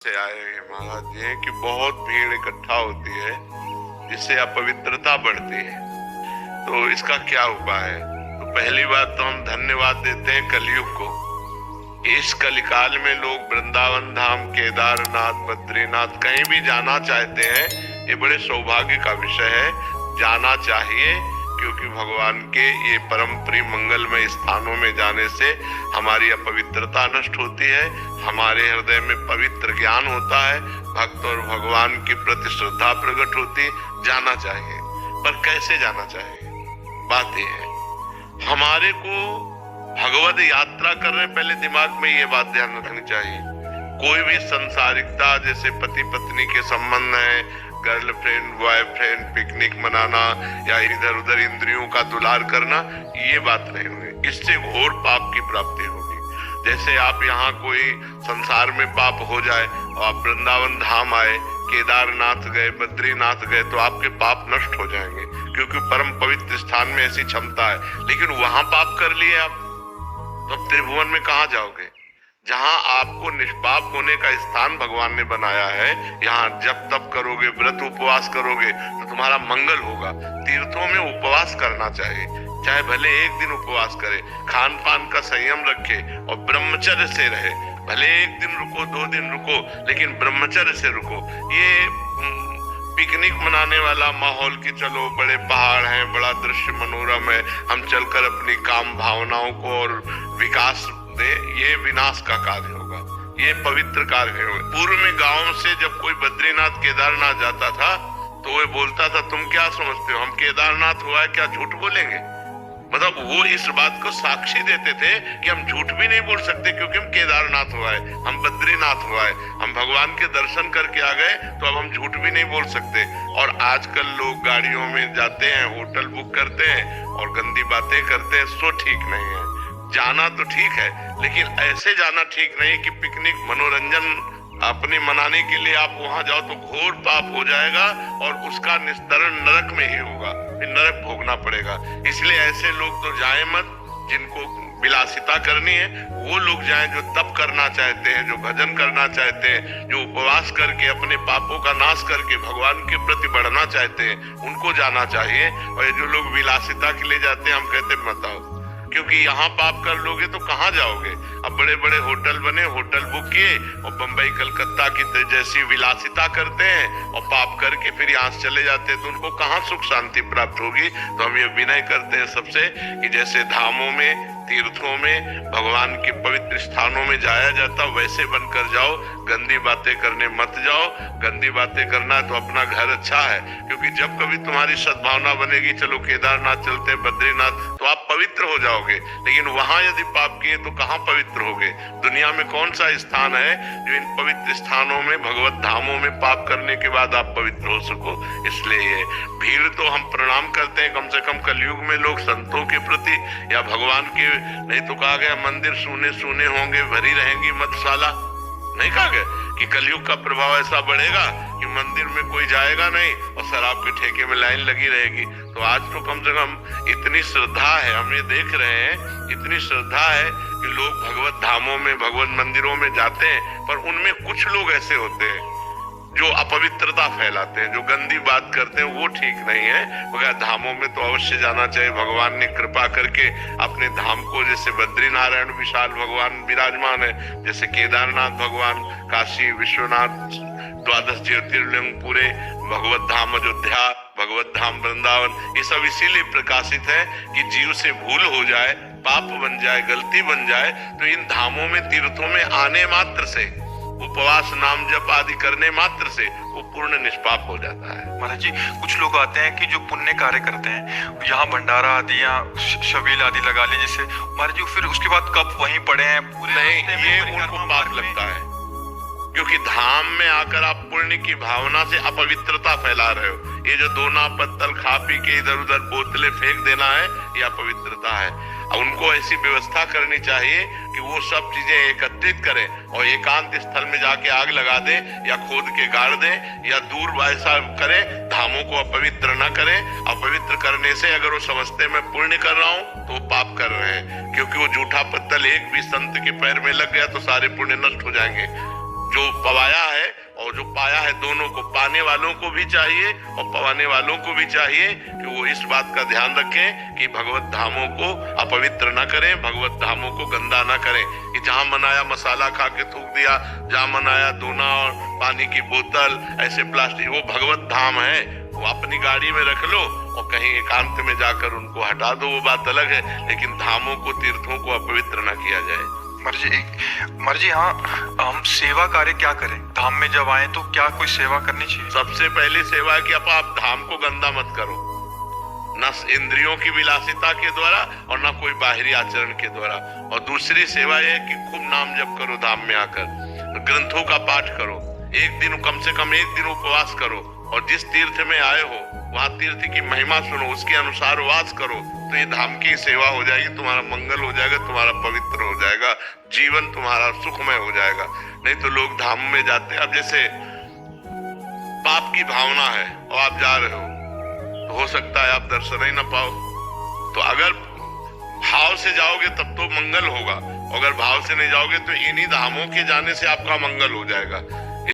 से आए हैं महाराज जी कि बहुत भीड़ इकट्ठा होती है जिससे अपवित्रता बढ़ती है। तो इसका क्या उपाय है? तो पहली बात तो हम धन्यवाद देते हैं कलयुग को। इस कलिकाल में लोग वृंदावन धाम, केदारनाथ, बद्रीनाथ कहीं भी जाना चाहते हैं। ये बड़े सौभाग्य का विषय है, जाना चाहिए, क्योंकि भगवान के ये परम प्रिय मंगलमय स्थानों में जाने से हमारी अपवित्रता नष्ट होती है, हमारे हृदय में पवित्र ज्ञान होता है, भक्त और भगवान के प्रति श्रद्धा प्रकट होती। जाना चाहिए, पर कैसे जाना चाहिए? बात यह है, हमारे को भगवत यात्रा कर रहे पहले दिमाग में ये बात ध्यान रखनी चाहिए। कोई भी संसारिकता, जैसे पति पत्नी के संबंध है, गर्लफ्रेंड बॉयफ्रेंड, पिकनिक मनाना या इधर उधर इंद्रियों का दुलार करना, ये बात नहीं होगी। इससे घोर पाप की प्राप्ति होगी। जैसे आप यहाँ कोई संसार में पाप हो जाए और आप वृंदावन धाम आए, केदारनाथ गए, बद्रीनाथ गए, तो आपके पाप नष्ट हो जाएंगे, क्योंकि परम पवित्र स्थान में ऐसी क्षमता है। लेकिन वहां पाप कर लिए आप, तो त्रिभुवन में कहाँ जाओगे? जहां आपको निष्पाप होने का स्थान भगवान ने बनाया है, यहाँ जब तप करोगे, व्रत उपवास करोगे तो तुम्हारा मंगल होगा। तीर्थों में उपवास करना चाहिए, चाहे भले एक दिन उपवास करे, खान पान का संयम रखे और ब्रह्मचर्य से रहे। भले एक दिन रुको, 2 दिन रुको, लेकिन ब्रह्मचर्य से रुको। ये पिकनिक मनाने वाला माहौल की चलो बड़े पहाड़ हैं, बड़ा दृश्य मनोरम है, हम चलकर अपनी काम भावनाओं को और विकास दे, ये विनाश का कार्य होगा, ये पवित्र कार्य होगा। पूर्व में गांव से जब कोई बद्रीनाथ केदारनाथ जाता था तो वो बोलता था, तुम क्या समझते हो हम केदारनाथ हुआ है क्या झूठ बोलेंगे? मतलब वो इस बात को साक्षी देते थे कि हम झूठ भी नहीं बोल सकते, क्योंकि हम केदारनाथ हुआ है, हम बद्रीनाथ हुआ है, हम भगवान के दर्शन करके आ गए, तो अब हम झूठ भी नहीं बोल सकते। और आजकल लोग गाड़ियों में जाते हैं, होटल बुक करते हैं और गंदी बातें करते हैं, सो ठीक नहीं है। जाना तो ठीक है, लेकिन ऐसे जाना ठीक नहीं कि पिकनिक मनोरंजन अपने मनाने के लिए आप वहां जाओ तो घोर पाप हो जाएगा और उसका निस्तरण नरक में ही होगा, फिर नरक भोगना पड़ेगा। इसलिए ऐसे लोग तो जाए मत। जिनको विलासिता करनी है वो लोग जाएं, जो तप करना चाहते हैं, जो भजन करना चाहते हैं, जो उपवास करके अपने पापों का नाश करके भगवान के प्रति बढ़ना चाहते हैं, उनको जाना चाहिए। और जो लोग विलासिता के लिए जाते हैं, हम कहते हैं मत आओ, क्योंकि यहाँ पाप कर लोगे तो कहाँ जाओगे? अब बड़े बड़े होटल बने, होटल बुक किए और बंबई कलकत्ता की जैसी विलासिता करते हैं और पाप करके फिर यहाँ से चले जाते हैं, तो उनको कहाँ सुख शांति प्राप्त होगी? तो हम ये विनय करते हैं सबसे कि जैसे धामों में, तीर्थों में, भगवान के पवित्र स्थानों में जाया जाता, वैसे बनकर जाओ। गंदी बातें करने मत जाओ। गंदी बातें करना है तो अपना घर अच्छा है, क्योंकि जब कभी तुम्हारी सद्भावना बनेगी, चलो केदारनाथ चलते हैं, बद्रीनाथ, तो आप पवित्र हो जाओगे। लेकिन वहां यदि पाप किए तो कहाँ पवित्र होगे? दुनिया में कौन सा स्थान है जो इन पवित्र स्थानों में, भगवत धामों में पाप करने के बाद आप पवित्र हो सको? इसलिए ये भीड़ तो हम प्रणाम करते हैं, कम से कम कलयुग में लोग संतों के प्रति या भगवान के, नहीं तो कहा गया मंदिर सूने सूने होंगे, भरी रहेंगी मधुशाला, नहीं कहा गया कि कलयुग का प्रभाव ऐसा बढ़ेगा कि मंदिर में कोई जाएगा नहीं और शराब के ठेके में लाइन लगी रहेगी। तो आज तो कम से कम इतनी श्रद्धा है, हम ये देख रहे हैं, इतनी श्रद्धा है कि लोग भगवत धामों में, भगवत मंदिरों में जाते हैं, पर उनमें कुछ लोग ऐसे होते हैं जो अपवित्रता फैलाते हैं, जो गंदी बात करते हैं, वो ठीक नहीं है। मगर धामों में तो अवश्य जाना चाहिए। भगवान ने कृपा करके अपने धाम को, जैसे बद्रीनारायण विशाल भगवान विराजमान है, जैसे केदारनाथ भगवान, काशी विश्वनाथ, 12 ज्योतिर्लिंग पूरे, भगवत धाम अयोध्या, भगवत धाम वृंदावन, ये सब इसीलिए प्रकाशित है कि जीव से भूल हो जाए, पाप बन जाए, गलती बन जाए, तो इन धामों में, तीर्थों में आने मात्र से, उपवास नाम जप आदि करने मात्र से वो पूर्ण निष्पाप हो जाता है। महाराज जी, कुछ लोग आते हैं कि जो पुण्य कार्य करते हैं, यहाँ भंडारा आदि या शबील आदि लगा ले, जैसे महाराज जी, फिर उसके बाद कब वहीं पड़े हैं पूरे? नहीं, ये उनको पाप लगता है, क्योंकि धाम में आकर आप पुण्य की भावना से अपवित्रता फैला रहे हो। ये जो दोना पत्तल खा पी के इधर उधर बोतलें फेंक देना है, ये अपवित्रता है। उनको ऐसी व्यवस्था करनी चाहिए कि वो सब चीजें एकत्रित करें और एकांत स्थल में जाके आग लगा दे या खोद के गाड़ दे या दूर ऐसा करे, धामों को अपवित्र न करें। अपवित्र करने से अगर वो समझते मैं पुण्य कर रहा हूँ तो वो पाप कर रहे हैं, क्योंकि वो जूठा पत्तल एक भी संत के पैर में लग गया तो सारे पुण्य नष्ट हो जाएंगे। जो पवाया है और जो पाया है, दोनों को, पाने वालों को भी चाहिए और पवाने वालों को भी चाहिए कि वो इस बात का ध्यान रखें कि भगवत धामों को अपवित्र ना करें, भगवत धामों को गंदा ना करें। कि जहां मन आया मसाला खा के थूक दिया, जहां मन आया दोना और पानी की बोतल, ऐसे प्लास्टिक, वो भगवत धाम है, वो अपनी गाड़ी में रख लो और कहीं एकांत में जाकर उनको हटा दो, वो बात अलग है, लेकिन धामों को, तीर्थों को अपवित्र ना किया जाए। मर्जी हाँ, हम सेवा कार्य क्या करें? धाम में जब आए तो क्या कोई सेवा करनी चाहिए? सबसे पहली सेवा है कि आप धाम को गंदा मत करो, न इंद्रियों की विलासिता के द्वारा और न कोई बाहरी आचरण के द्वारा। और दूसरी सेवा यह है कि खूब नाम जप करो, धाम में आकर ग्रंथों का पाठ करो, एक दिन, कम से कम एक दिन उपवास करो, और जिस तीर्थ में आए हो वहां तीर्थ की महिमा सुनो, उसके अनुसार वास करो, तो ये धाम की सेवा हो जाएगी, तुम्हारा मंगल हो जाएगा, तुम्हारा पवित्र हो जाएगा, जीवन तुम्हारा सुखमय हो जाएगा। नहीं तो लोग धाम में जाते हैं, अब जैसे पाप की भावना है और आप जा रहे हो तो हो सकता है आप दर्शन ही ना पाओ। तो अगर भाव से जाओगे तब तो मंगल होगा, अगर भाव से नहीं जाओगे तो इन्हीं धामों के जाने से आपका मंगल हो जाएगा।